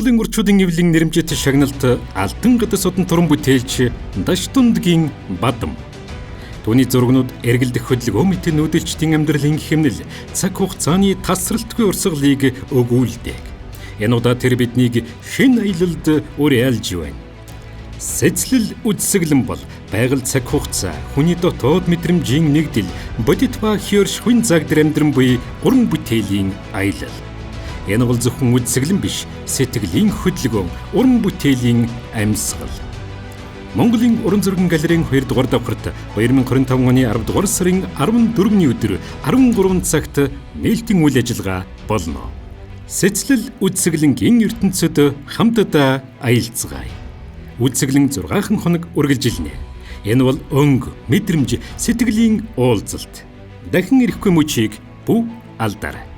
Монголын урчуудын эвлэн нэрэмжит шагналт алтан гадас одон туран бүтээлч Даштундгийн Бадам. Түүний зургнууд эргэлдэх хөдөлгөөн мэт нүүдэлчдийн амьдралын хэмнэл цаг хугацааны тасралтгүй урсгалыг өгүүлдэг. Энэ удаа тэр биднийг шинэ аялалд уриалж байна. Сэцлэл үдсэглэн бол байгаль цаг хугацаа, хүний дотоод мэдрэмжийн нэгдэл, бодит ба хөрш хүн загдэр амьдран буй уран бүтээлийн аялал. Энэ бол зөвхөн үдсэглэн биш, сэтгэлийн хөдөлгөөн, уран бүтээлийн амьсгал. Монголын уран зургийн галерейн 2 дугаар давхарт 2025 оны 10 дугаар сарын 14-ний өдөр 13 цагт нээлтийн үйл ажиллагаа болно. Сэцлэл үдсэглэнгийн ертөнцөд хамтдаа аялцгаая. Үдсэглэн 6 хоног үргэлжилнэ. Энэ бол өнгө, мэдрэмж, сэтгэлийн уулзалт. Дахин ирэхгүй мөчийг бүү алдаарай.